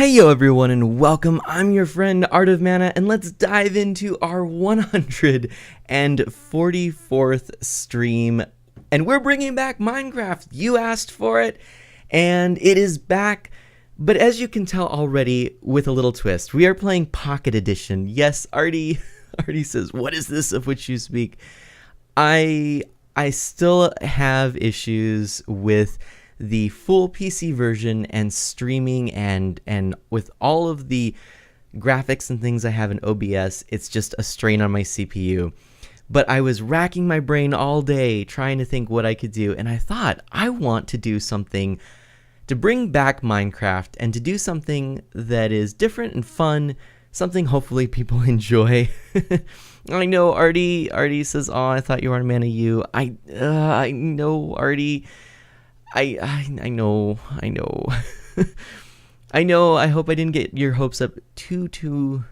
Hey yo everyone and welcome, I'm your friend Art of Mana, and let's dive into our 144th stream, and we're bringing back Minecraft. You asked for it, and it is back, but as you can tell already, with a little twist. We are playing Pocket Edition. Yes, Artie says, what is this of which you speak? I still have issues with the full PC version and streaming and with all of the graphics and things I have in OBS, it's just a strain on my CPU. But I was racking my brain all day trying to think what I could do, and I thought, I want to do something to bring back Minecraft and to do something that is different and fun, something hopefully people enjoy. I know Artie says, oh, I thought you were on Mana U. I know, Artie. I know. I know. I hope I didn't get your hopes up too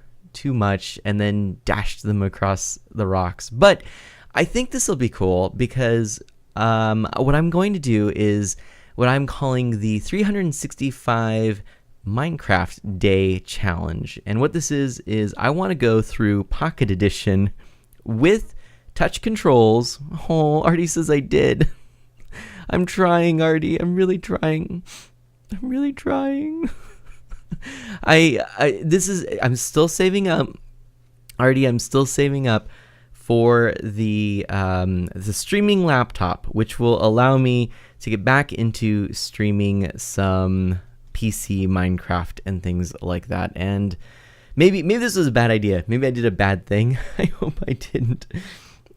much and then dashed them across the rocks. But I think this will be cool because what I'm going to do is what I'm calling the 365 Minecraft Day Challenge. And what this is I want to go through Pocket Edition with touch controls. Oh, Artie says I did. I'm trying, Artie. I'm really trying. I'm still saving up. Artie, I'm still saving up for the streaming laptop, which will allow me to get back into streaming some PC Minecraft and things like that. And maybe this was a bad idea. Maybe I did a bad thing. I hope I didn't.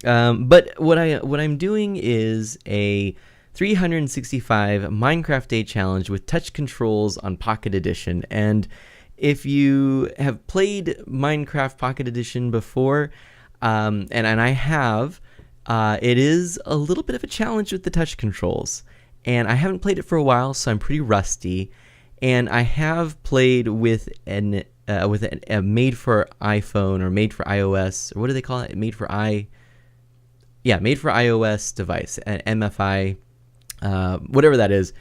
But what I'm doing is a 365 Minecraft Day Challenge with touch controls on Pocket Edition. And if you have played Minecraft Pocket Edition before, and I have, it is a little bit of a challenge with the touch controls. And I haven't played it for a while, so I'm pretty rusty. And I have played with a made for iPhone or made for iOS, or what do they call it? Made for iOS device, an MFI. Whatever that is,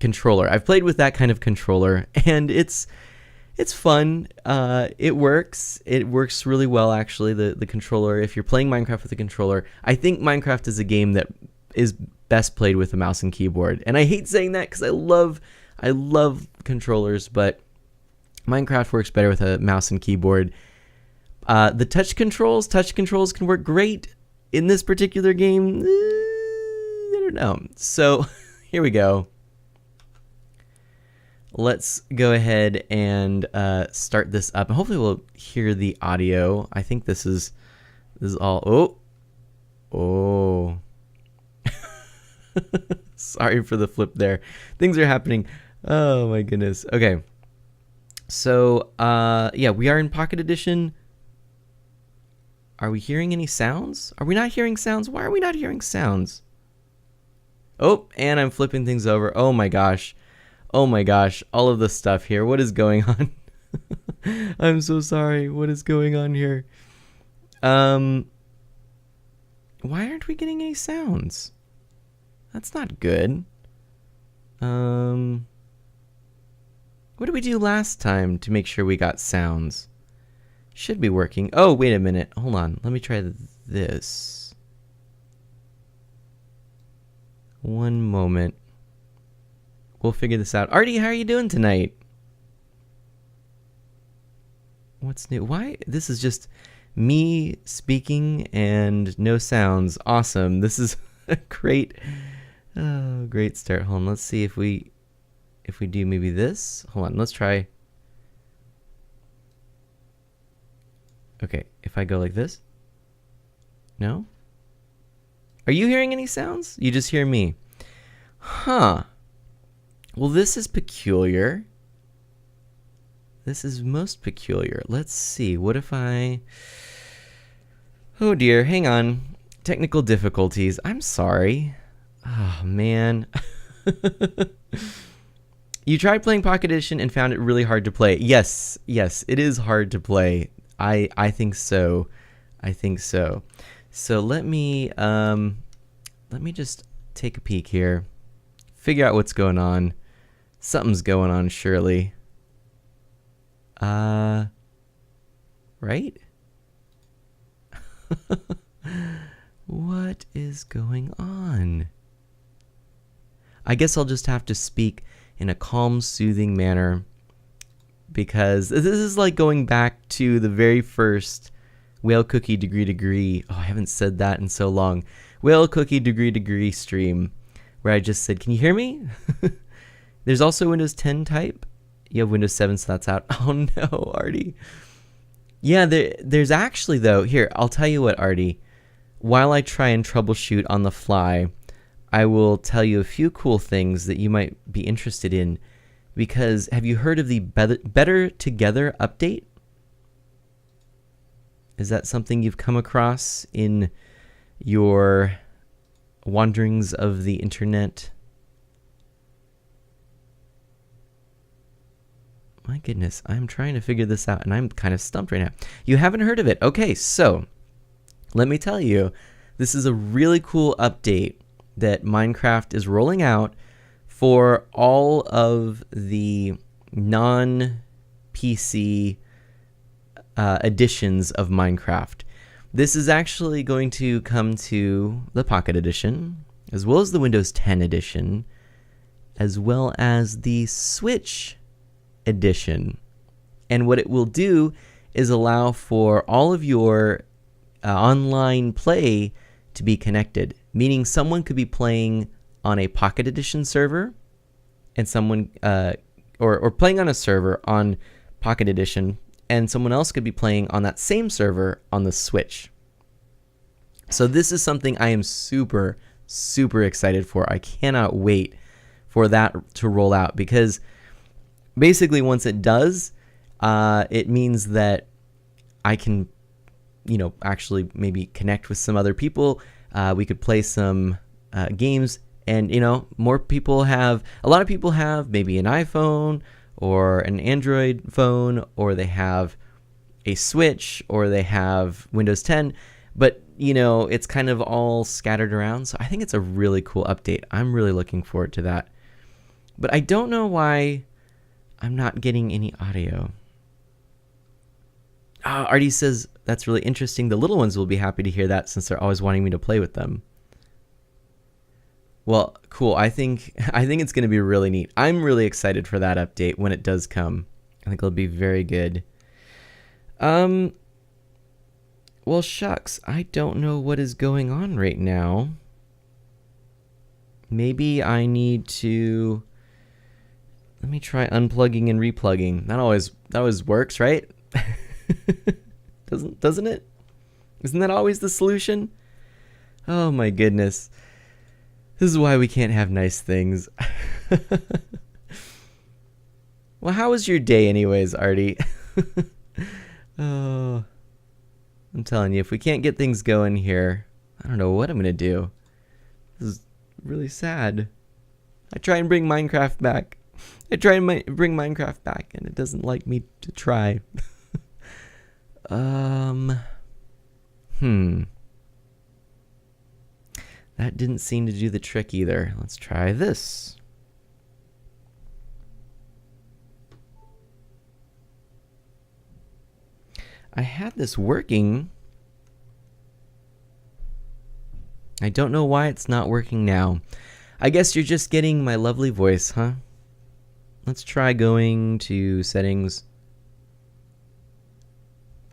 controller. I've played with that kind of controller, and it's fun. It works. It works really well, actually. The controller. If you're playing Minecraft with a controller, I think Minecraft is a game that is best played with a mouse and keyboard. And I hate saying that because I love controllers, but Minecraft works better with a mouse and keyboard. The touch controls can work great in this particular game. No. So here we go. Let's go ahead and start this up, and hopefully we'll hear the audio. I think this is all. Oh. Sorry for the flip there. Things are happening. Oh my goodness. Okay. So yeah, we are in Pocket Edition. Are we hearing any sounds? Are we not hearing sounds? Why are we not hearing sounds? Oh, and I'm flipping things over. Oh my gosh. All of the stuff here. What is going on? I'm so sorry. What is going on here? Why aren't we getting any sounds? That's not good. What did we do last time to make sure we got sounds? Should be working. Oh, wait a minute. Hold on. Let me try this. One moment. We'll figure this out. Artie, how are you doing tonight? What's new? Why? This is just me speaking and no sounds. Awesome. This is a great start. Hold on. Let's see if we do maybe this. Hold on. Let's try. Okay. If I go like this. No? Are you hearing any sounds? You just hear me. Huh. Well, this is peculiar. This is most peculiar. Let's see. What if I... Oh dear, hang on. Technical difficulties. I'm sorry. Oh, man. You tried playing Pocket Edition and found it really hard to play. Yes, it is hard to play. I think so. So let me just take a peek here, figure out what's going on. Something's going on, surely. Right? What is going on? I guess I'll just have to speak in a calm, soothing manner, because this is like going back to the very first Whale Cookie Degree. Oh, I haven't said that in so long. Whale Cookie Degree stream, where I just said, can you hear me? There's also Windows 10 type. You have Windows 7, so that's out. Oh no, Artie. Yeah, there's actually, though, here, I'll tell you what, Artie. While I try and troubleshoot on the fly, I will tell you a few cool things that you might be interested in. Because have you heard of the Better Together update? Is that something you've come across in your wanderings of the internet? My goodness, I'm trying to figure this out, and I'm kind of stumped right now. You haven't heard of it. Okay, so let me tell you, this is a really cool update that Minecraft is rolling out for all of the non-PC editions of Minecraft. This is actually going to come to the Pocket Edition, as well as the Windows 10 edition, as well as the Switch edition. And what it will do is allow for all of your online play to be connected, meaning someone could be playing on a Pocket Edition server, and someone or playing on a server on Pocket Edition, and someone else could be playing on that same server on the Switch. So this is something I am super excited for. I cannot wait for that to roll out, because basically once it does, it means that I can, actually maybe connect with some other people. We could play some games, and a lot of people have maybe an iPhone or an Android phone, or they have a Switch, or they have Windows 10, but it's kind of all scattered around. So I think it's a really cool update. I'm really looking forward to that. But I don't know why I'm not getting any audio. Artie says that's really interesting. The little ones will be happy to hear that, since they're always wanting me to play with them. Well, cool. I think it's going to be really neat. I'm really excited for that update when it does come. I think it'll be very good. Well, shucks. I don't know what is going on right now. Maybe I need to... Let me try unplugging and replugging. That always works, right? Doesn't it? Isn't that always the solution? Oh my goodness. This is why we can't have nice things. Well, how was your day anyways, Artie? Oh, I'm telling you, if we can't get things going here, I don't know what I'm going to do. This is really sad. I try and bring Minecraft back. And it doesn't like me to try. That didn't seem to do the trick either. Let's try this. I had this working. I don't know why it's not working now. I guess you're just getting my lovely voice, huh? Let's try going to settings.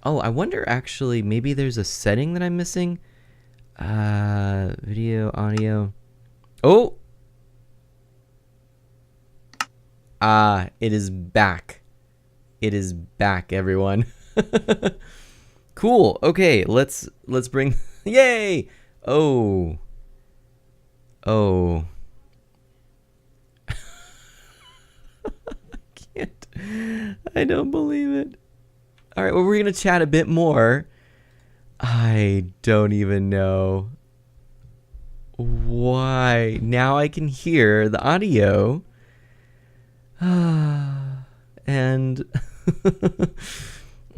Oh, I wonder actually, maybe there's a setting that I'm missing. Video, audio. Oh! It is back. It is back, everyone. Cool. Okay, let's bring... Yay! Oh. I can't. I don't believe it. All right, well, we're going to chat a bit more. I don't even know why. Now I can hear the audio. And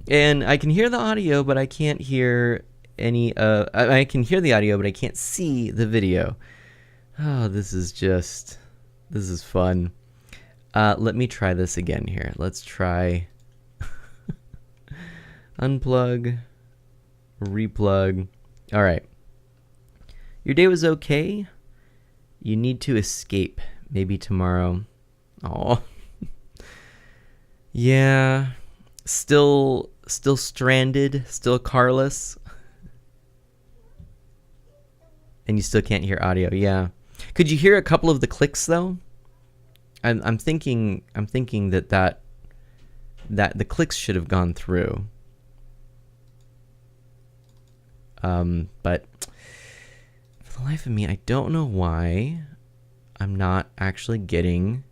and I can hear the audio, but I can't hear any I can hear the audio, but I can't see the video. Oh, this is fun. Let me try this again here. Let's try Unplug, replug. All right. Your day was okay. You need to escape. Maybe tomorrow. Oh. Yeah. Still stranded. Still carless. And you still can't hear audio. Yeah. Could you hear a couple of the clicks though? I'm thinking that the clicks should have gone through. But for the life of me, I don't know why I'm not actually getting...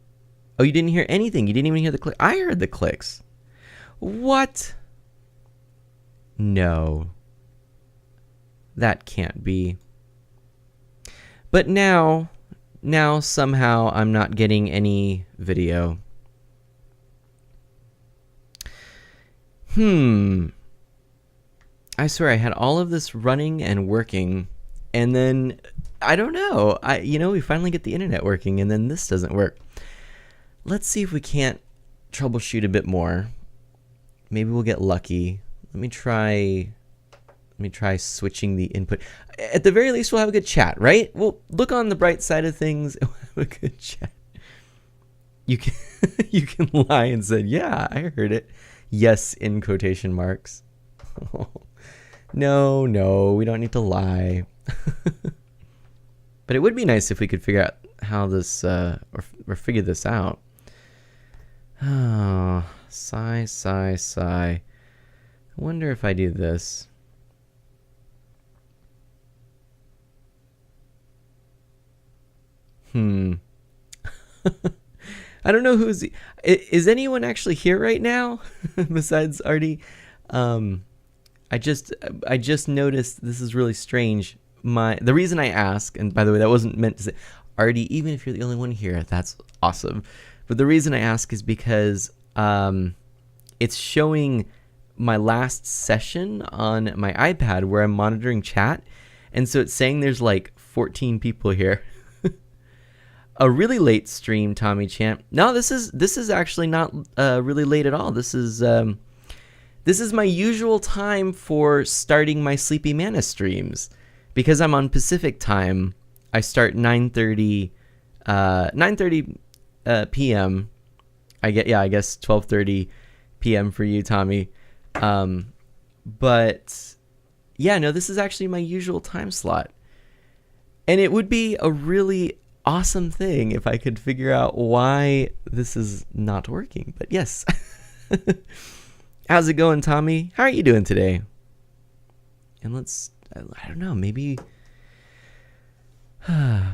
Oh, you didn't hear anything. You didn't even hear the click. I heard the clicks. What? No. That can't be. But now somehow I'm not getting any video. I swear I had all of this running and working, and then I don't know. We finally get the internet working, and then this doesn't work. Let's see if we can't troubleshoot a bit more. Maybe we'll get lucky. Let me try switching the input. At the very least, we'll have a good chat, right? We'll look on the bright side of things and we'll have a good chat. You can lie and say, yeah, I heard it. Yes, in quotation marks. No, we don't need to lie. But it would be nice if we could figure out how this, or figure this out. Oh, sigh. I wonder if I do this. I don't know is anyone actually here right now besides Artie? I just noticed this is really strange. The reason I ask, and by the way, that wasn't meant to say, Artie, even if you're the only one here, that's awesome. But the reason I ask is because it's showing my last session on my iPad where I'm monitoring chat, and so it's saying there's like 14 people here. A really late stream, Tommy Champ. No, this is actually not really late at all. This is my usual time for starting my Sleepy Mana streams. Because I'm on Pacific time, I start 9:30 p.m. I guess 12:30 p.m. for you, Tommy. But yeah, no, this is actually my usual time slot. And it would be a really awesome thing if I could figure out why this is not working. But yes. How's it going, Tommy? How are you doing today? And I don't know, maybe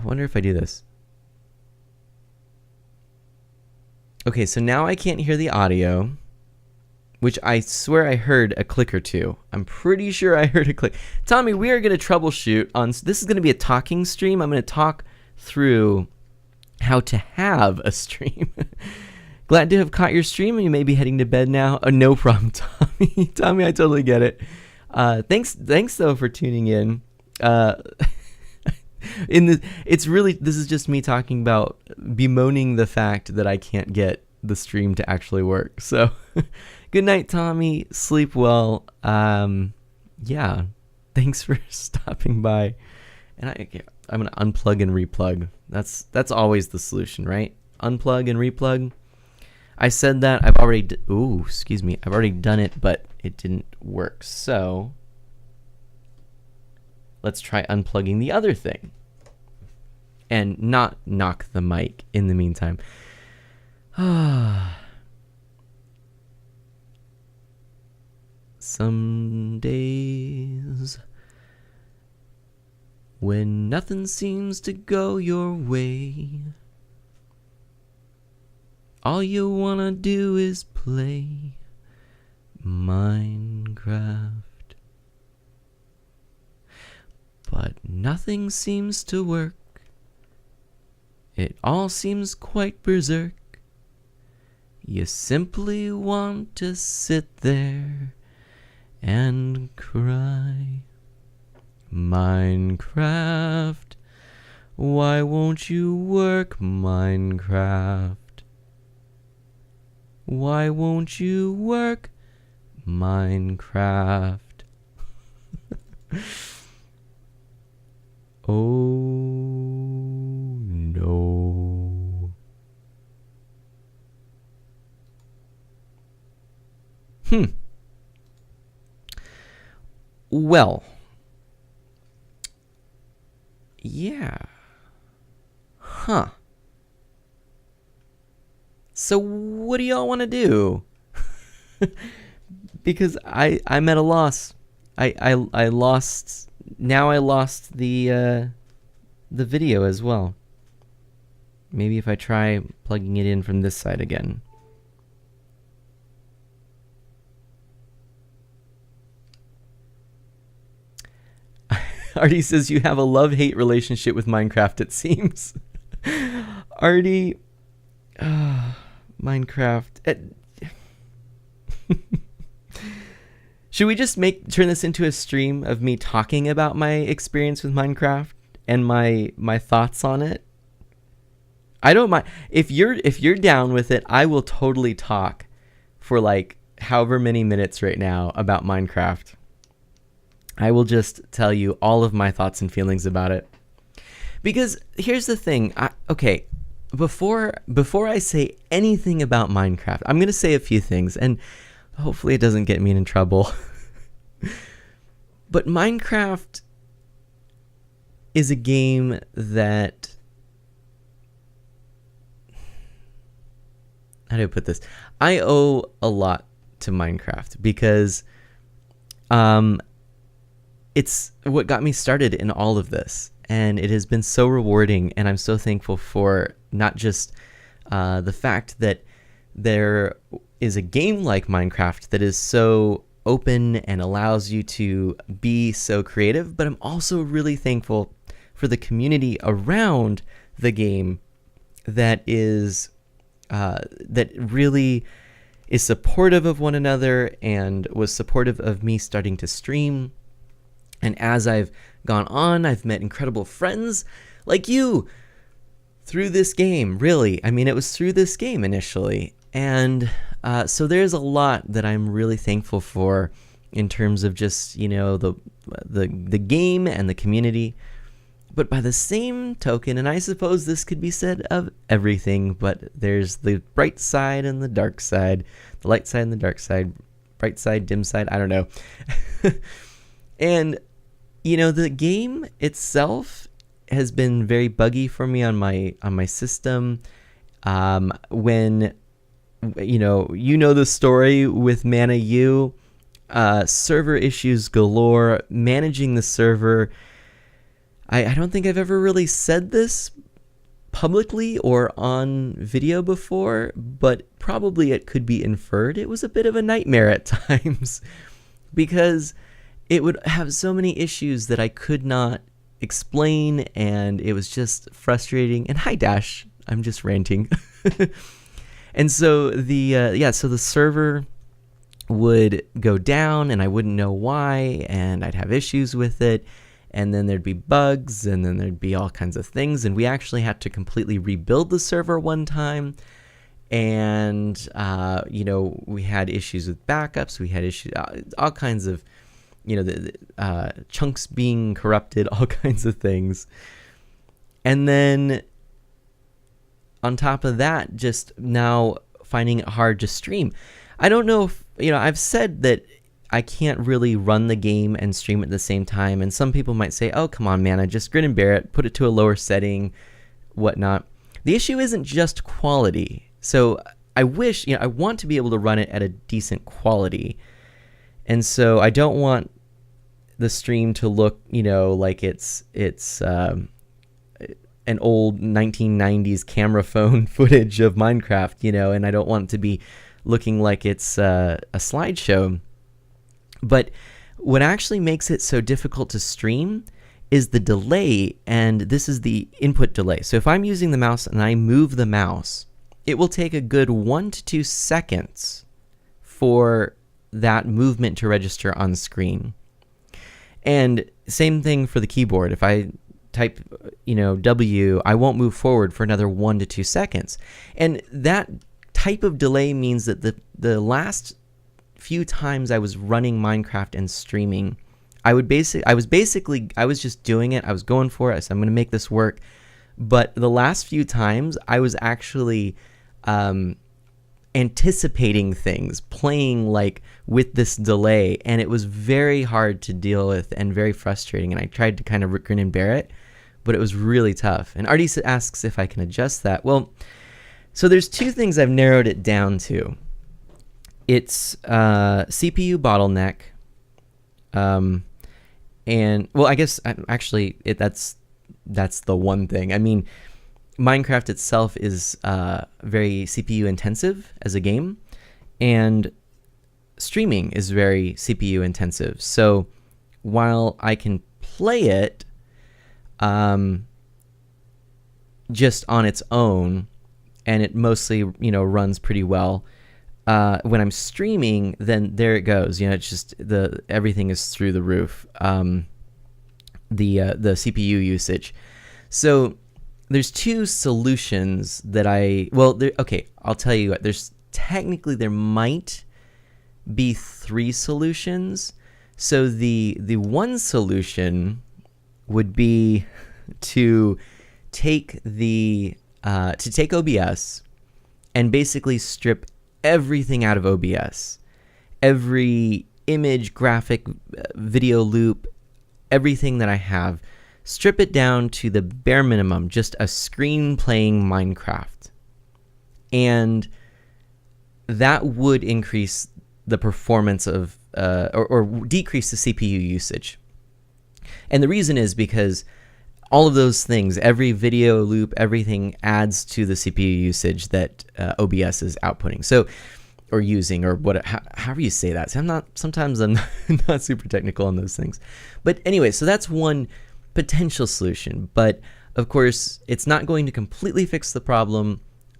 wonder if I do this. Okay, so now I can't hear the audio, which I swear I heard a click or two. I'm pretty sure I heard a click. Tommy, we are going to troubleshoot on... This is going to be a talking stream. I'm going to talk through how to have a stream. Glad to have caught your stream, and you may be heading to bed now. Oh, no problem, Tommy. Tommy, I totally get it. Thanks though for tuning in. This is just me talking about bemoaning the fact that I can't get the stream to actually work. So, good night, Tommy. Sleep well. Yeah, thanks for stopping by. And I'm gonna unplug and replug. That's always the solution, right? Unplug and replug. I said that I've already I've already done it, but it didn't work. So let's try unplugging the other thing and not knock the mic in the meantime. Some days when nothing seems to go your way, all you wanna do is play Minecraft. But nothing seems to work. It all seems quite berserk. You simply want to sit there and cry. Minecraft, why won't you work, Minecraft? Why won't you work, Minecraft. Oh no. Well, yeah. Huh. So what do y'all want to do? Because I'm at a loss. I lost. Now I lost the video as well. Maybe if I try plugging it in from this side again. Artie says you have a love-hate relationship with Minecraft, it seems. Artie, Minecraft. Should we just turn this into a stream of me talking about my experience with Minecraft and my thoughts on it? I don't mind if you're down with it. I will totally talk for like however many minutes right now about Minecraft. I will just tell you all of my thoughts and feelings about it. Because here's the thing. Before I say anything about Minecraft, I'm going to say a few things, and hopefully it doesn't get me in trouble. But Minecraft is a game that... How do I put this? I owe a lot to Minecraft because it's what got me started in all of this. And it has been so rewarding, and I'm so thankful for not just the fact that there is a game like Minecraft that is so open and allows you to be so creative, but I'm also really thankful for the community around the game that is that really is supportive of one another and was supportive of me starting to stream. And as I've gone on, I've met incredible friends like you through this game, really. I mean, it was through this game initially. And so there's a lot that I'm really thankful for in terms of just, the game and the community. But by the same token, and I suppose this could be said of everything, but there's the bright side and the dark side, the light side and the dark side, bright side, dim side, I don't know. And, the game itself has been very buggy for me on my system. When, the story with Mana U, server issues galore, managing the server. I don't think I've ever really said this publicly or on video before, but probably it could be inferred. It was a bit of a nightmare at times because it would have so many issues that I could not explain, and it was just frustrating. And hi, Dash. I'm just ranting. And so the server would go down, and I wouldn't know why, and I'd have issues with it. And then there'd be bugs, and then there'd be all kinds of things. And we actually had to completely rebuild the server one time. And, we had issues with backups. We had issues, all kinds of, chunks being corrupted, all kinds of things. And then on top of that, just now finding it hard to stream. I don't know if, I've said that I can't really run the game and stream at the same time. And some people might say, oh, come on, man, I just grin and bear it, put it to a lower setting, whatnot. The issue isn't just quality. So I wish, I want to be able to run it at a decent quality. And so I don't want the stream to look, like it's an old 1990s camera phone footage of Minecraft, and I don't want it to be looking like it's a slideshow. But what actually makes it so difficult to stream is the delay, and this is the input delay. So if I'm using the mouse and I move the mouse, it will take a good 1 to 2 seconds for that movement to register on screen. And same thing for the keyboard. If I type, W, I won't move forward for another 1 to 2 seconds. And that type of delay means that the last few times I was running Minecraft and streaming, I was just doing it. I was going for it. I said, I'm going to make this work. But the last few times I was actually anticipating things, playing like with this delay, and it was very hard to deal with and very frustrating. And I tried to kind of grin and bear it, but it was really tough. And Artie asks if I can adjust that. Well, so there's two things I've narrowed it down to. It's CPU bottleneck, and well, I guess actually that's the one thing. I mean, Minecraft itself is very CPU intensive as a game, and streaming is very CPU intensive. So while I can play it just on its own, and it mostly, runs pretty well, when I'm streaming, then there it goes. It's just everything is through the roof. The CPU usage. So there's two solutions that I'll tell you what. There might be three solutions. So the one solution would be to take OBS and basically strip everything out of OBS. Every image, graphic, video loop, everything that I have, strip it down to the bare minimum, just a screen playing Minecraft. And that would increase the performance of, or decrease the CPU usage. And the reason is because all of those things, every video loop, everything adds to the CPU usage that OBS is outputting. So, or using, or however you say that. So sometimes I'm not super technical on those things. But anyway, so that's one potential solution. But of course, it's not going to completely fix the problem.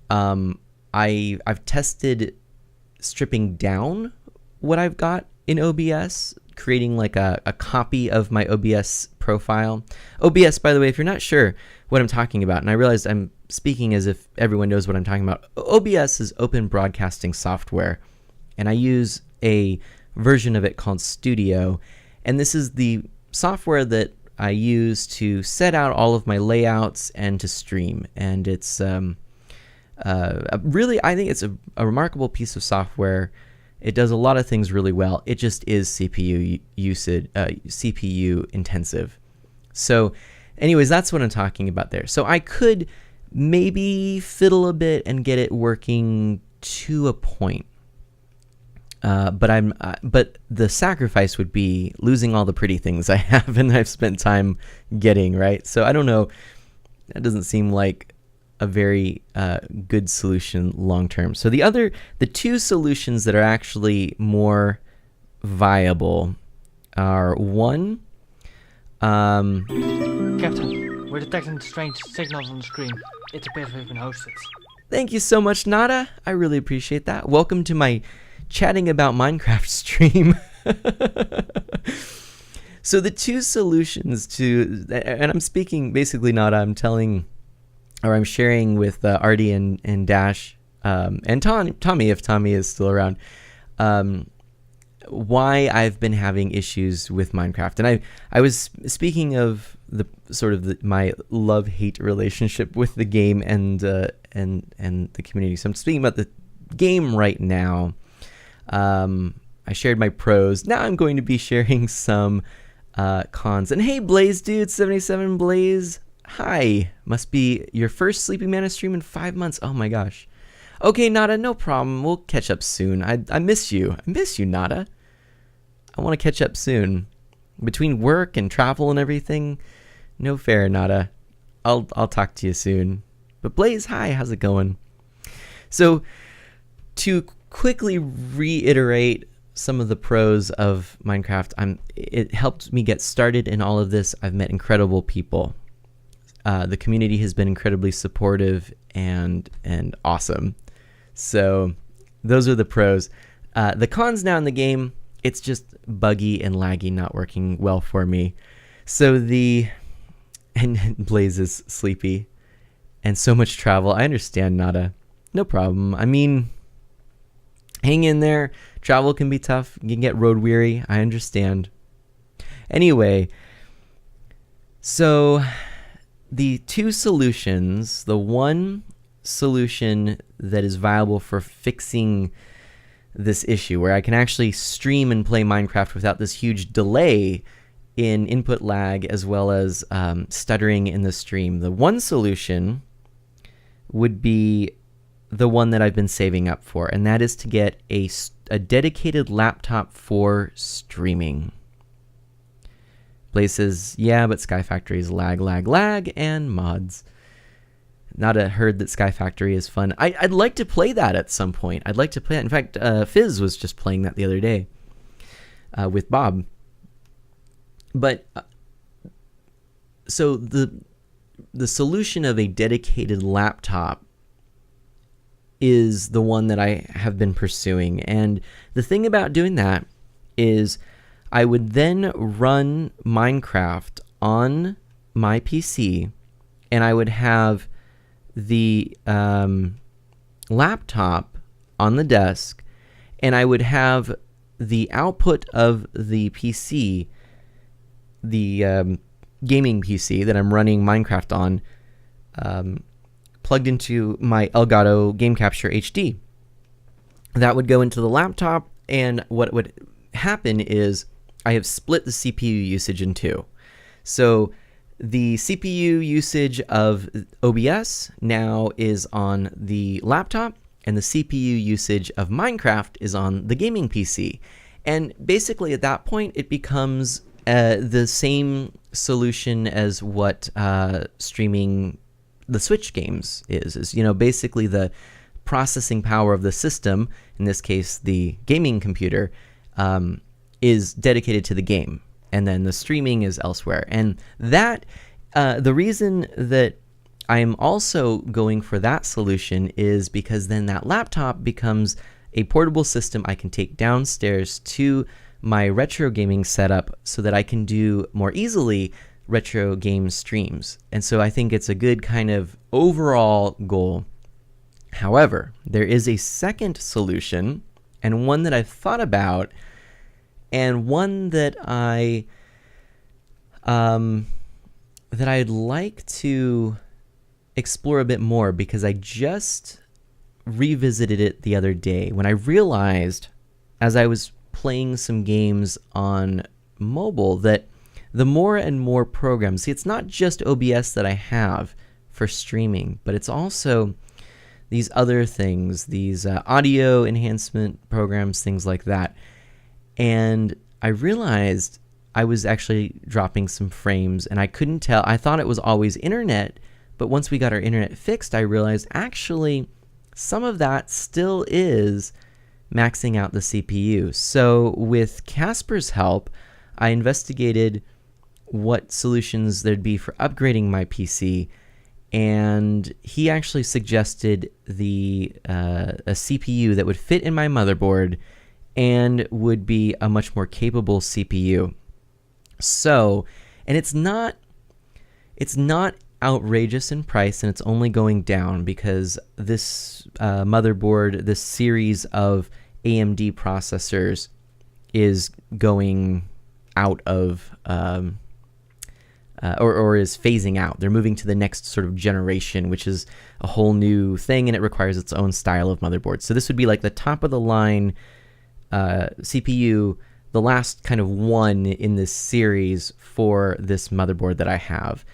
I've tested stripping down what I've got in OBS, creating like a copy of my OBS profile. OBS, by the way, if you're not sure what I'm talking about, and I realize I'm speaking as if everyone knows what I'm talking about, OBS is open broadcasting software, and I use a version of it called Studio, and this is the software that I use to set out all of my layouts and to stream. And it's really, I think it's a remarkable piece of software. It does a lot of things really well. It just is CPU intensive. So anyways, that's what I'm talking about there. So I could maybe fiddle a bit and get it working to a point. But the sacrifice would be losing all the pretty things I have and I've spent time getting, right? So I don't know. That doesn't seem like a very good solution long term. So the two solutions that are actually more viable are one. Captain, we're detecting strange signals on the screen. It appears we've been hosted. Thank you so much, Nada. I really appreciate that. Welcome to my chatting about Minecraft stream. So the two solutions and I'm speaking basically, Nada, I'm sharing with Artie and Dash and Tommy, if Tommy is still around, why I've been having issues with Minecraft. And I was speaking of my love-hate relationship with the game and the community. So I'm speaking about the game right now. I shared my pros. Now I'm going to be sharing some cons. And hey, Blaze Dude 77 Blaze. Hi, must be your first Sleepy Mana stream in 5 months. Oh my gosh. Okay, Nada, no problem. We'll catch up soon. I miss you. I miss you, Nada. I want to catch up soon. Between work and travel and everything, no fair, Nada. I'll talk to you soon. But Blaze, hi, how's it going? So, to quickly reiterate some of the pros of Minecraft, it helped me get started in all of this. I've met incredible people. The community has been incredibly supportive and awesome. So those are the pros. The cons now in the game, it's just buggy and laggy, not working well for me. So and Blaze is sleepy and so much travel. I understand, Nada. No problem. I mean, hang in there. Travel can be tough. You can get road weary. I understand. Anyway, so the two solutions, the one solution that is viable for fixing this issue, where I can actually stream and play Minecraft without this huge delay in input lag as well as stuttering in the stream. The one solution would be the one that I've been saving up for, and that is to get a dedicated laptop for streaming. Blaze says, yeah, but Sky Factory is lag, and mods. Not heard that Sky Factory is fun. I'd like to play that at some point. I'd like to play it. In fact, Fizz was just playing that the other day with Bob. But so the solution of a dedicated laptop is the one that I have been pursuing. And the thing about doing that is I would then run Minecraft on my PC, and I would have the laptop on the desk, and I would have the output of the PC, the gaming PC that I'm running Minecraft on, plugged into my Elgato Game Capture HD. That would go into the laptop, and what would happen is I have split the CPU usage in two. So the CPU usage of OBS now is on the laptop, and the CPU usage of Minecraft is on the gaming PC. And basically at that point, it becomes the same solution as what streaming the Switch games is, you know, basically the processing power of the system, in this case the gaming computer, is dedicated to the game, and then the streaming is elsewhere. And that the reason that I'm also going for that solution is because then that laptop becomes a portable system I can take downstairs to my retro gaming setup so that I can do more easily retro game streams. And so I think it's a good kind of overall goal. However, there is a second solution, and one that I've thought about, and one that I'd like to explore a bit more, because I just revisited it the other day when I realized, as I was playing some games on mobile, that the more and more programs, see, it's not just OBS that I have for streaming, but it's also these other things, these audio enhancement programs, things like that. And I realized I was actually dropping some frames, and I couldn't tell. I thought it was always internet, but once we got our internet fixed, I realized actually some of that still is maxing out the CPU. So with Casper's help, I investigated what solutions there'd be for upgrading my PC, and he actually suggested a CPU that would fit in my motherboard and would be a much more capable CPU. So, and it's not outrageous in price, and it's only going down because this motherboard, this series of AMD processors, is going out of or is phasing out. They're moving to the next sort of generation, which is a whole new thing, and it requires its own style of motherboard. So this would be like the top of the line CPU, the last kind of one in this series for this motherboard that I have.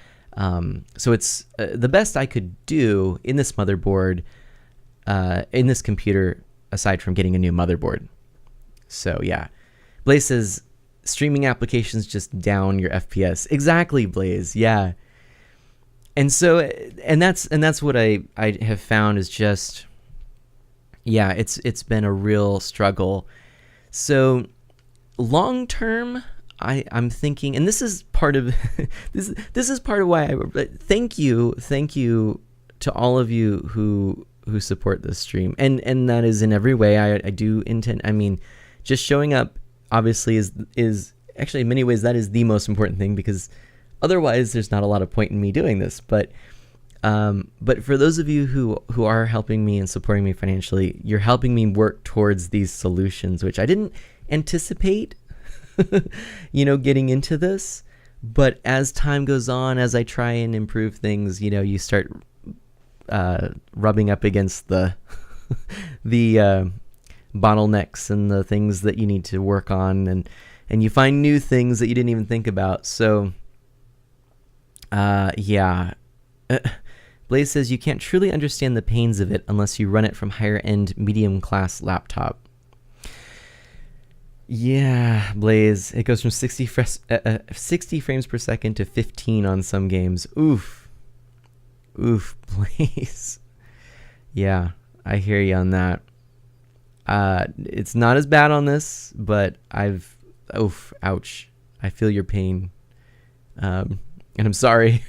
So it's the best I could do in this motherboard, in this computer, aside from getting a new motherboard. So yeah, Blaze says, streaming applications just down your FPS. Exactly, Blaze. Yeah. And so, and that's what I have found is just, yeah, it's been a real struggle. So long term, I'm thinking, and this is part of this is part of why thank you to all of you who support this stream, and that is in every way. I do intend, I mean, just showing up obviously is actually in many ways that is the most important thing, because otherwise there's not a lot of point in me doing this. But But for those of you who are helping me and supporting me financially, you're helping me work towards these solutions, which I didn't anticipate, getting into this. But as time goes on, as I try and improve things, you start rubbing up against the the bottlenecks and the things that you need to work on, and you find new things that you didn't even think about. So, yeah. Blaze says you can't truly understand the pains of it unless you run it from higher-end medium-class laptop. Yeah, Blaze. It goes from 60 frames per second to 15 on some games. Oof, Blaze. Yeah, I hear you on that. It's not as bad on this, but ouch. I feel your pain. And I'm sorry.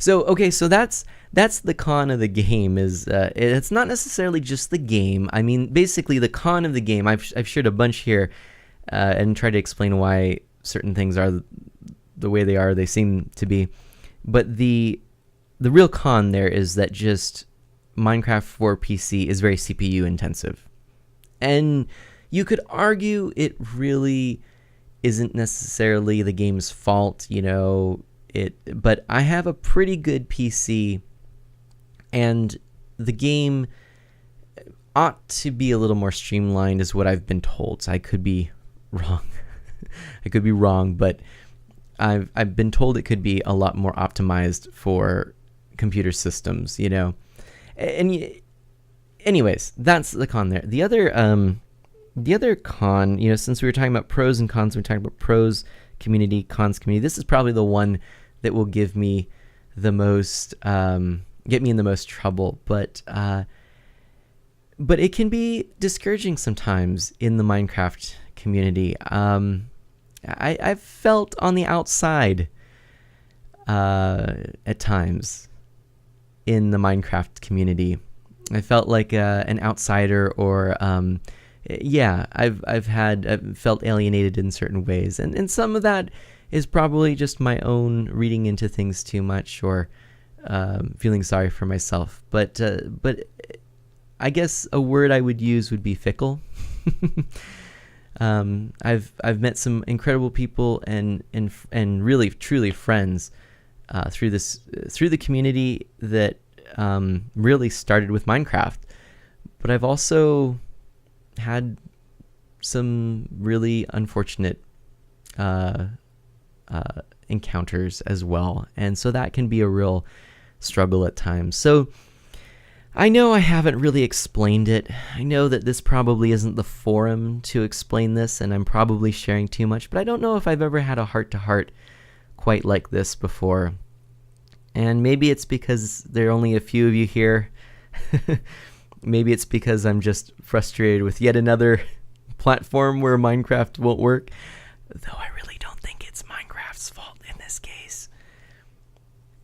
So that's the con of the game. Is it's not necessarily just the game. I mean, basically the con of the game. I've shared a bunch here, and tried to explain why certain things are the way they are. They seem to be, but the real con there is that just Minecraft for PC is very CPU intensive, and you could argue it really isn't necessarily the game's fault, but I have a pretty good PC, and the game ought to be a little more streamlined is what I've been told. So I could be wrong. But I've been told it could be a lot more optimized for computer systems, And anyways, that's the con there. The other con, since we were talking about pros and cons, we're talking about pros community, cons community. This is probably the one that will give me the most, get me in the most trouble. But it can be discouraging sometimes in the Minecraft community. I've felt on the outside at times in the Minecraft community. I felt like an outsider, or I've felt alienated in certain ways, and some of that is probably just my own reading into things too much, or feeling sorry for myself. But I guess a word I would use would be fickle. I've met some incredible people and really truly friends through the community that really started with Minecraft. But I've also had some really unfortunate encounters as well, and so that can be a real struggle at times. So I know I haven't really explained it. I know that this probably isn't the forum to explain this, and I'm probably sharing too much, but I don't know if I've ever had a heart-to-heart quite like this before. And maybe it's because there are only a few of you here. Maybe it's because I'm just frustrated with yet another platform where Minecraft won't work, though I really don't think it's Minecraft's fault in this case.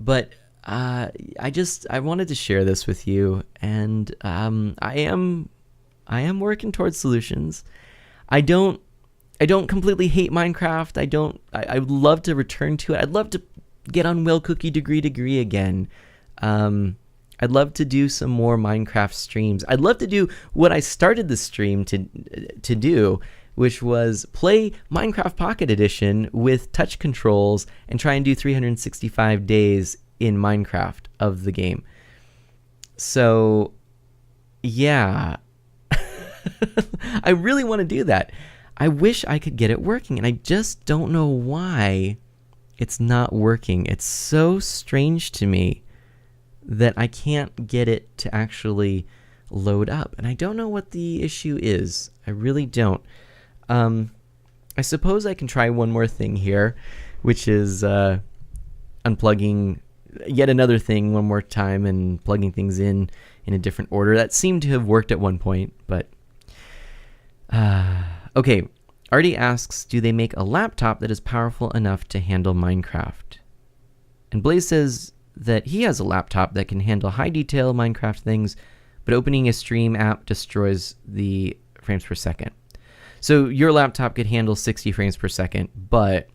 But I wanted to share this with you, and I am working towards solutions. I don't completely hate Minecraft. I would love to return to it. I'd love to get on Will Cookie Degree again. I'd love to do some more Minecraft streams. I'd love to do what I started the stream to do, which was play Minecraft Pocket Edition with touch controls and try and do 365 days in Minecraft of the game. So, yeah. I really want to do that. I wish I could get it working, and I just don't know why it's not working. It's so strange to me that I can't get it to actually load up, and I don't know what the issue is. I really don't. I suppose I can try one more thing here, which is unplugging yet another thing one more time and plugging things in a different order. That seemed to have worked at one point, but okay. Artie asks, do they make a laptop that is powerful enough to handle Minecraft? And Blaze says that he has a laptop that can handle high detail Minecraft things, but opening a stream app destroys the frames per second. So your laptop could handle 60 frames per second, but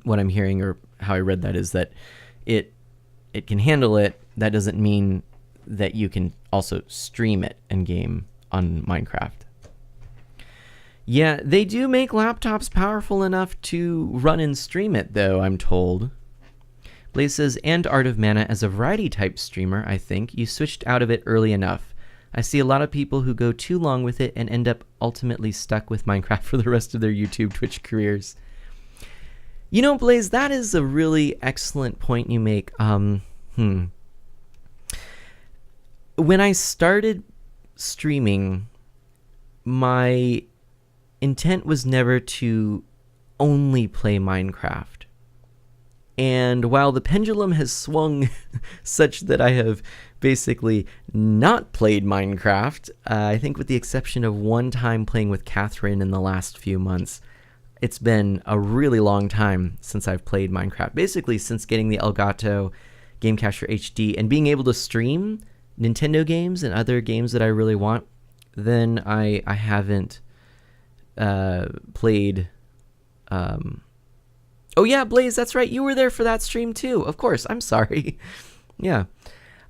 what I'm hearing, or how I read that, is that it it can handle it, that doesn't mean that you can also stream it in game on Minecraft. Yeah, they do make laptops powerful enough to run and stream it, though, I'm told. Blaze says, and Art of Mana as a variety type streamer, I think. You switched out of it early enough. I see a lot of people who go too long with it and end up ultimately stuck with Minecraft for the rest of their YouTube, Twitch careers. You know, Blaze, that is a really excellent point you make. When I started streaming, my intent was never to only play Minecraft. And while the pendulum has swung such that I have basically not played Minecraft, I think with the exception of one time playing with Catherine in the last few months, it's been a really long time since I've played Minecraft. Basically, since getting the Elgato Gamecaster HD and being able to stream Nintendo games and other games that I really want, then I haven't played... Oh yeah, Blaze, that's right. You were there for that stream too. Of course, I'm sorry. Yeah.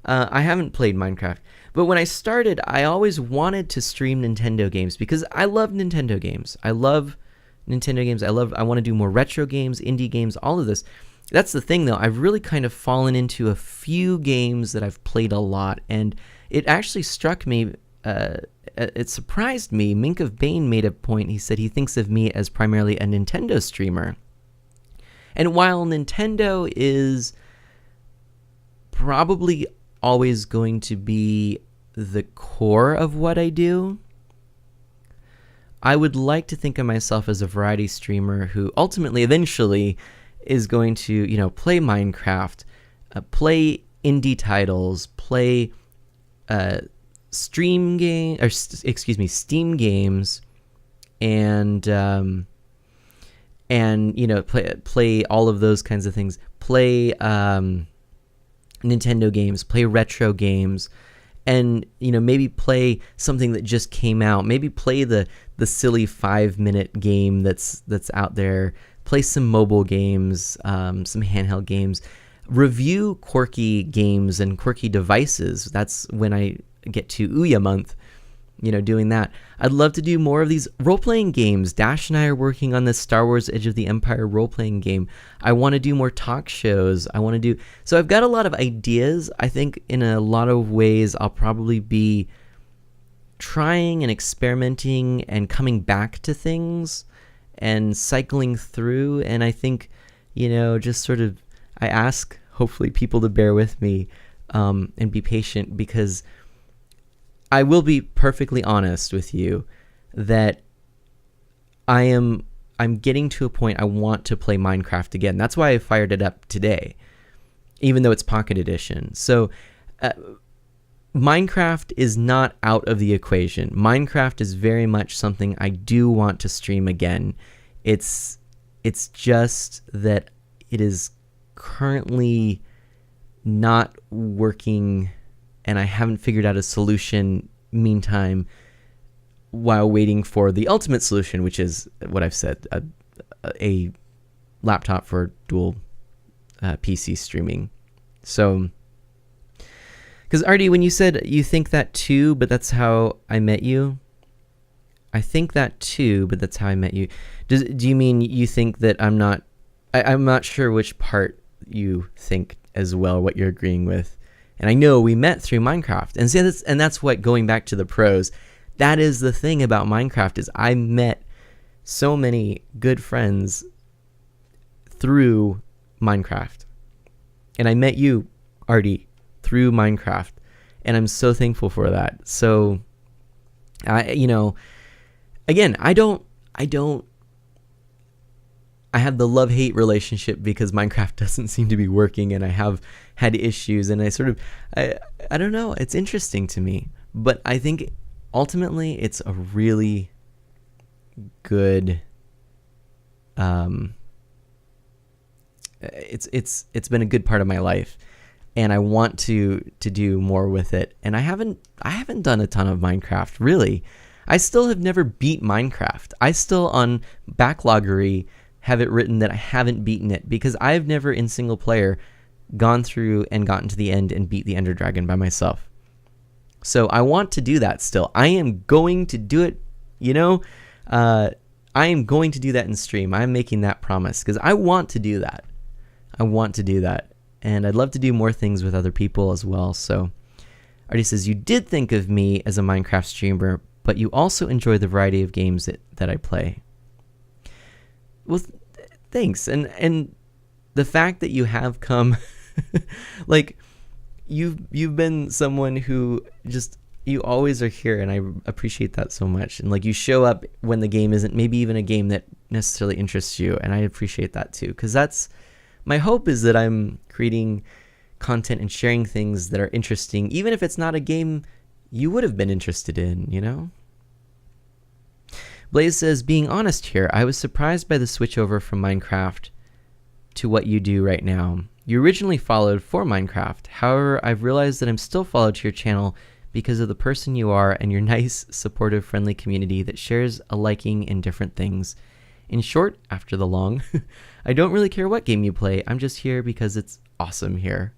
I haven't played Minecraft. But when I started, I always wanted to stream Nintendo games because I love Nintendo games. I love Nintendo games. I want to do more retro games, indie games, all of this. That's the thing, though. I've really kind of fallen into a few games that I've played a lot, and it actually struck me, it surprised me. Mink of Bane made a point. He said he thinks of me as primarily a Nintendo streamer. And while Nintendo is probably always going to be the core of what I do, I would like to think of myself as a variety streamer who ultimately, eventually, is going to, play Minecraft, play indie titles, play Steam games, and play all of those kinds of things. Play Nintendo games, play retro games, and maybe play something that just came out. Maybe play the silly 5-minute game that's out there. Play some mobile games, some handheld games. Review quirky games and quirky devices. That's when I get to Ouya month. Doing that. I'd love to do more of these role-playing games. Dash and I are working on this Star Wars Edge of the Empire role-playing game. I want to do more talk shows. So I've got a lot of ideas. I think in a lot of ways I'll probably be trying and experimenting and coming back to things and cycling through. And I think, just sort of, I ask hopefully people to bear with me and be patient, because I will be perfectly honest with you that I'm getting to a point I want to play Minecraft again. That's why I fired it up today, even though it's Pocket Edition. So Minecraft is not out of the equation. Minecraft is very much something I do want to stream again. It's just that it is currently not working, and I haven't figured out a solution meantime while waiting for the ultimate solution, which is what I've said, a laptop for dual PC streaming. So, because Artie, when you said you think that too, but that's how I met you, I think that too, but that's how I met you. Do you mean you think that I'm not sure which part you think as well, what you're agreeing with. And I know we met through Minecraft. And that's what, going back to the pros, that is the thing about Minecraft, is I met so many good friends through Minecraft. And I met you, Artie, through Minecraft. And I'm so thankful for that. So, again, I have the love-hate relationship because Minecraft doesn't seem to be working, and I have had issues, and I don't know, it's interesting to me. But I think ultimately it's a really good, it's been a good part of my life, and I want to do more with it. And I haven't done a ton of Minecraft, really. I still have never beat Minecraft. I still, on Backloggery, have it written that I haven't beaten it, because I've never in single player gone through and gotten to the end and beat the Ender Dragon by myself. So I want to do that still. I am going to do it, I am going to do that in stream. I'm making that promise because I want to do that. And I'd love to do more things with other people as well. So Artie says, you did think of me as a Minecraft streamer, but you also enjoy the variety of games that I play. Well, thanks. And the fact that you have come, like, you've been someone who just, you always are here, and I appreciate that so much. And like, you show up when the game isn't maybe even a game that necessarily interests you, and I appreciate that too, because that's my hope, is that I'm creating content and sharing things that are interesting, even if it's not a game you would have been interested in, Blaze says, being honest here, I was surprised by the switch over from Minecraft to what you do right now. You originally followed for Minecraft. However, I've realized that I'm still followed to your channel because of the person you are and your nice, supportive, friendly community that shares a liking in different things. In short, after the long, I don't really care what game you play. I'm just here because it's awesome here.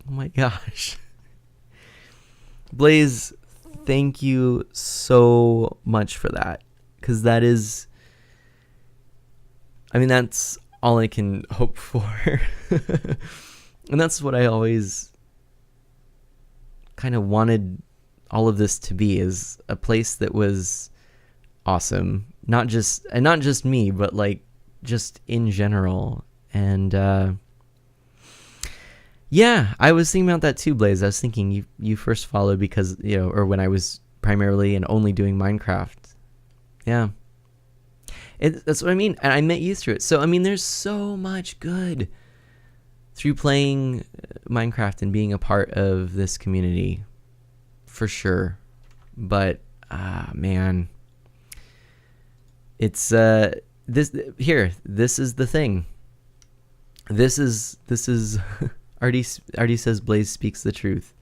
Oh my gosh. Blaze, thank you so much for that. Because that is, that's all I can hope for. And that's what I always kind of wanted all of this to be, is a place that was awesome. Not just me, but like just in general. And yeah, I was thinking about that too, Blaze. I was thinking you first followed because, or when I was primarily and only doing Minecraft. Yeah. That's what I mean. And I met you through it. So, there's so much good through playing Minecraft and being a part of this community, for sure. But, man, it's, this is the thing. This is, Artie says Blaze speaks the truth.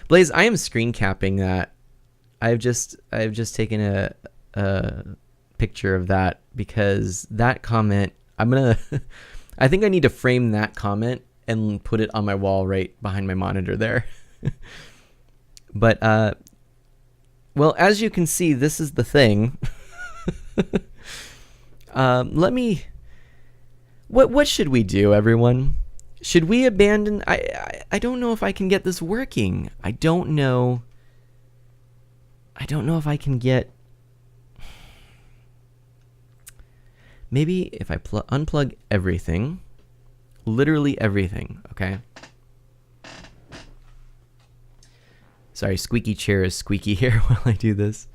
Blaze, I am screen capping that. I've just taken a picture of that, because that comment, I think I need to frame that comment and put it on my wall right behind my monitor there. But well, as you can see, this is the thing. What should we do, everyone? Should we abandon? I don't know if I can get this working. I don't know if I can get. Maybe if I unplug everything, literally everything, okay? Sorry, squeaky chair is squeaky here while I do this.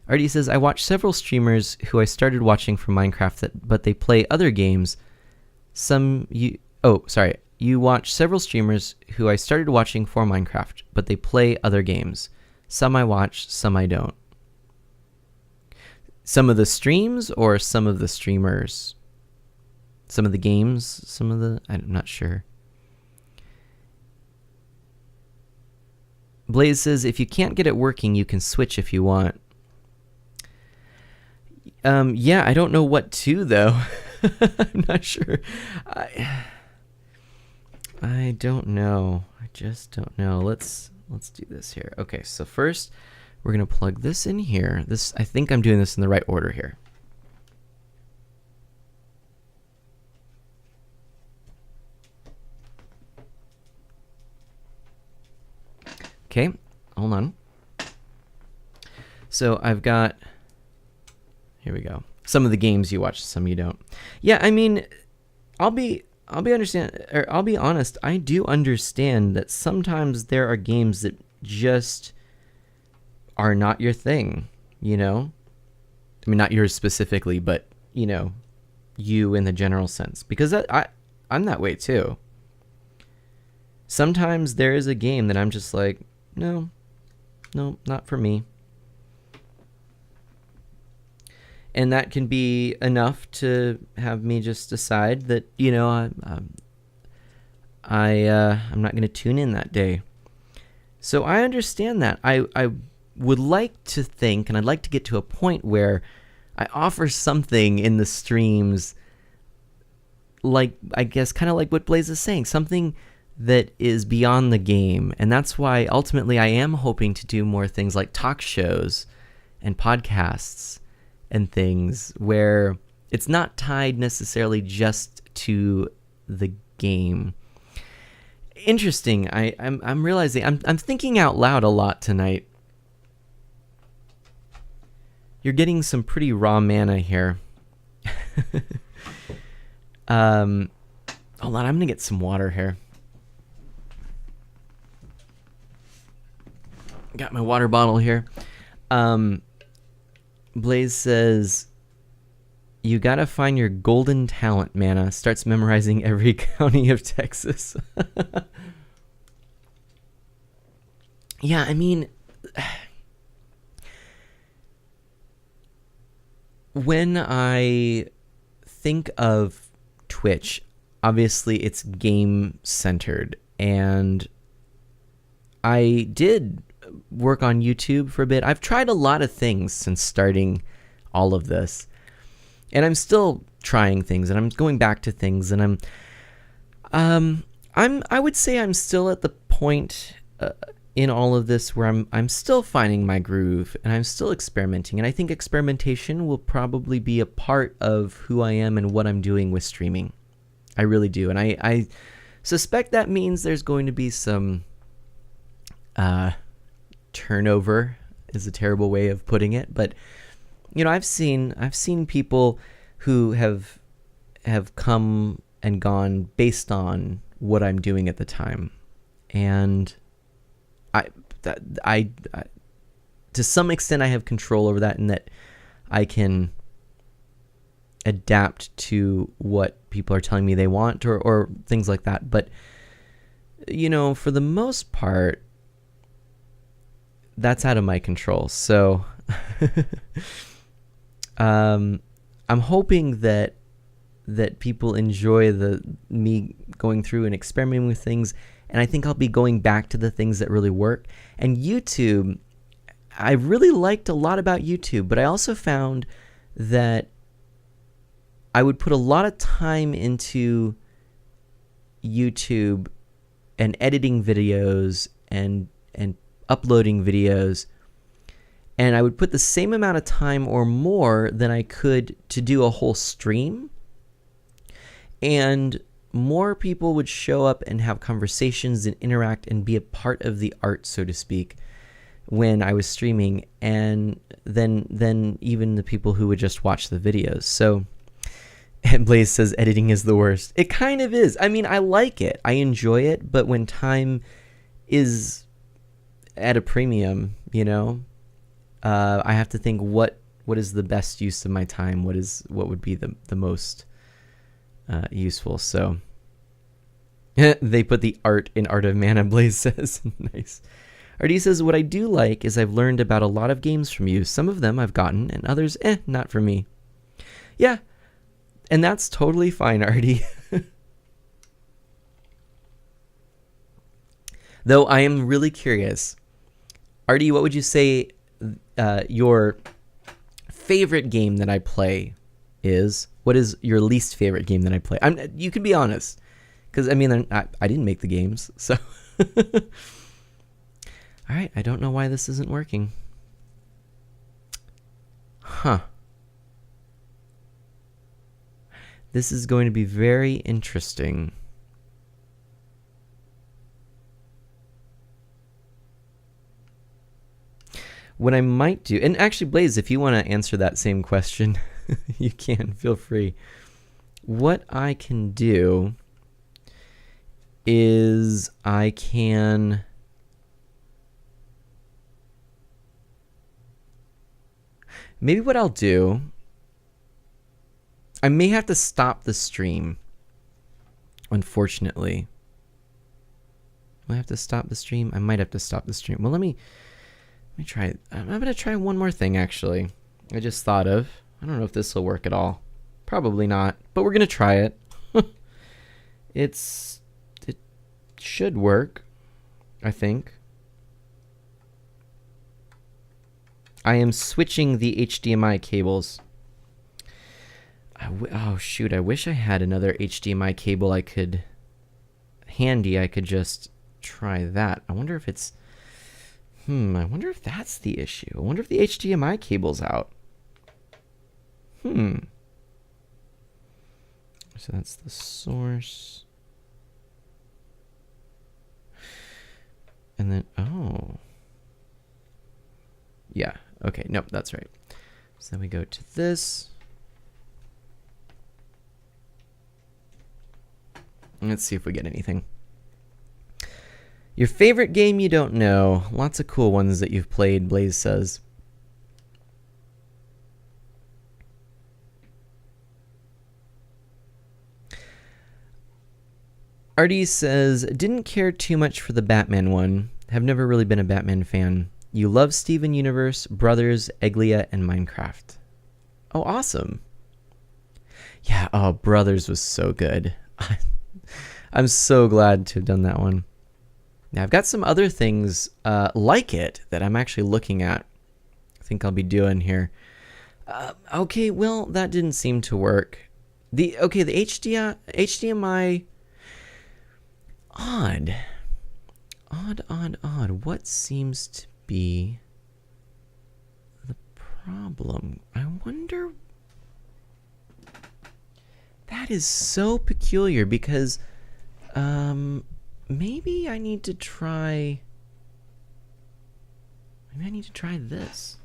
Artie says, I watch several streamers who I started watching from Minecraft, but they play other games. You watch several streamers who I started watching for Minecraft, but they play other games. Some I watch, some I don't. Some of the streams or some of the streamers? Some of the games? I'm not sure. Blaze says, if you can't get it working, you can switch if you want. Yeah, I don't know what to, though. I'm not sure. I don't know. I just don't know. Let's do this here. Okay, so first we're going to plug this in here. I think I'm doing this in the right order here. Okay, hold on. So I've got, here we go. Some of the games you watch, some you don't. Yeah, I'll be honest. I do understand that sometimes there are games that just are not your thing, not yours specifically, but you in the general sense, because I'm that way too. Sometimes there is a game that I'm just like, no, not for me. And that can be enough to have me just decide that, I'm not going to tune in that day. So I understand that. I would like to think, and I'd like to get to a point where I offer something in the streams like, I guess, kind of like what Blaze is saying, something that is beyond the game. And that's why ultimately I am hoping to do more things like talk shows and podcasts and things where it's not tied necessarily just to the game. Interesting. I'm realizing I'm thinking out loud a lot tonight. You're getting some pretty raw mana here. Hold on, I'm gonna get some water here. Got my water bottle here. Blaze says, you gotta find your golden talent, Mana. Starts memorizing every county of Texas. Yeah, I mean, when I think of Twitch, obviously it's game centered, and I did work on YouTube for a bit. I've tried a lot of things since starting all of this, and I'm still trying things, and I'm going back to things, and I would say I'm still at the point in all of this where I'm still finding my groove, and I'm still experimenting, and I think experimentation will probably be a part of who I am and what I'm doing with streaming. I really do, and I suspect that means there's going to be some turnover, is a terrible way of putting it, but you know, I've seen people who have come and gone based on what I'm doing at the time, and I to some extent I have control over that, and that I can adapt to what people are telling me they want, or things like that. But you know, for the most part, that's out of my control. So I'm hoping that people enjoy me going through and experimenting with things, and I think I'll be going back to the things that really work. And YouTube, I really liked a lot about YouTube, but I also found that I would put a lot of time into YouTube and editing videos and uploading videos, and I would put the same amount of time or more than I could to do a whole stream, and more people would show up and have conversations and interact and be a part of the art, so to speak, when I was streaming, and then even the people who would just watch the videos. So, and Blaze says editing is the worst. It kind of is. I mean, I like it. I enjoy it, but when time is at a premium, you know, I have to think what is the best use of my time, what would be the most useful. So they put the art in Art of Mana, Blaze says. Nice. RD says, what I do like is I've learned about a lot of games from you. Some of them I've gotten, and others, not for me. Yeah, and that's totally fine, RD. Though I am really curious, RD, what would you say your favorite game that I play is? What is your least favorite game that I play? You can be honest, because I mean, I didn't make the games, so. All right, I don't know why this isn't working. Huh. This is going to be very interesting. What I might do, and actually, Blaze, if you want to answer that same question, you can, feel free. What I can do is I can maybe what I'll do, I may have to stop the stream, unfortunately. Will I have to stop the stream? I might have to stop the stream. Well, let me try. I'm going to try one more thing, actually. I just thought of. I don't know if this will work at all. Probably not, but we're going to try it. It should work, I think. I am switching the HDMI cables. Oh shoot, I wish I had another HDMI cable I could just try that. I wonder if it's I wonder if that's the issue. I wonder if the HDMI cable's out. So that's the source. And then, oh. Yeah, okay, nope, that's right. So then we go to this. Let's see if we get anything. Your favorite game you don't know. Lots of cool ones that you've played, Blaze says. Artie says, didn't care too much for the Batman one. Have never really been a Batman fan. You love Steven Universe, Brothers, Egglia, and Minecraft. Oh, awesome. Yeah, oh, Brothers was so good. I'm so glad to have done that one. Now, I've got some other things like it that I'm actually looking at. I think I'll be doing here. Okay, well, that didn't seem to work. The HDMI... Odd. What seems to be the problem? I wonder... That is so peculiar because... Maybe I need to try this.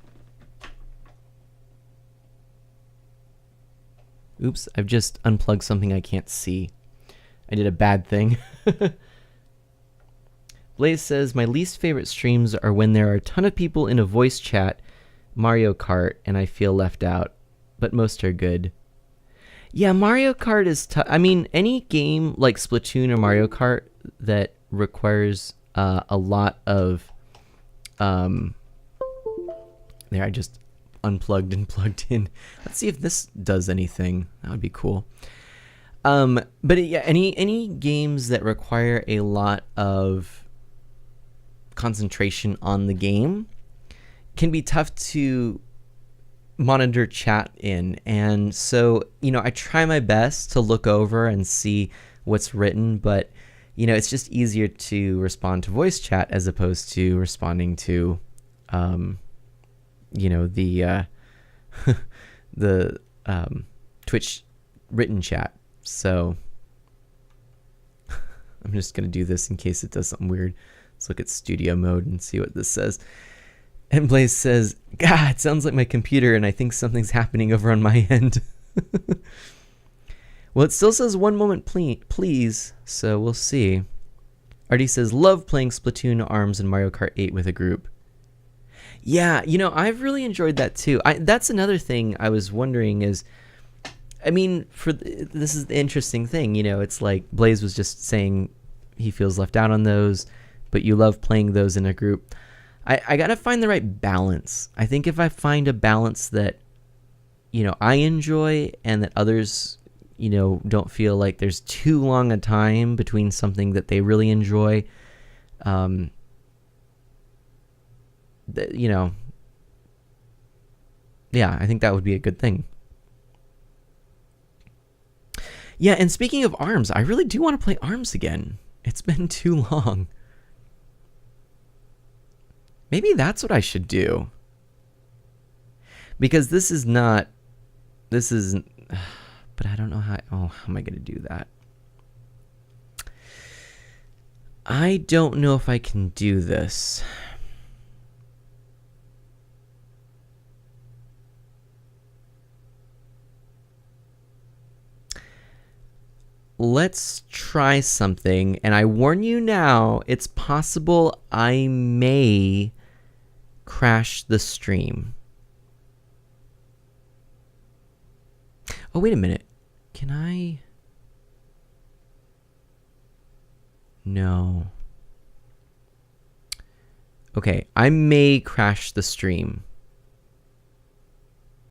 Oops, I've just unplugged something I can't see. I did a bad thing. Blaze says, my least favorite streams are when there are a ton of people in a voice chat, Mario Kart, and I feel left out. But most are good. Yeah, Mario Kart is tough. I mean, any game like Splatoon or Mario Kart that requires a lot of... There, I just unplugged and plugged in. Let's see if this does anything. That would be cool. But yeah, any games that require a lot of concentration on the game can be tough to monitor chat in. And so, I try my best to look over and see what's written, but, it's just easier to respond to voice chat as opposed to responding to, the Twitch written chat. So I'm just going to do this in case it does something weird. Let's look at studio mode and see what this says. And Blaze says, God, it sounds like my computer and I think something's happening over on my end. Well, it still says 1 moment please, so we'll see. Artie says, love playing Splatoon, ARMS, and Mario Kart 8 with a group. Yeah, I've really enjoyed that too. That's another thing I was wondering is, I mean, this is the interesting thing, it's like Blaze was just saying he feels left out on those, but you love playing those in a group. I gotta find the right balance. I think if I find a balance that, I enjoy and that others, don't feel like there's too long a time between something that they really enjoy, yeah, I think that would be a good thing. Yeah, and speaking of ARMS, I really do want to play ARMS again. It's been too long. Maybe that's what I should do. Because this isn't, but I don't know how am I going to do that? I don't know if I can do this. Let's try something, and I warn you now, it's possible I may crash the stream. Oh, wait a minute. Can I? No. Okay, I may crash the stream.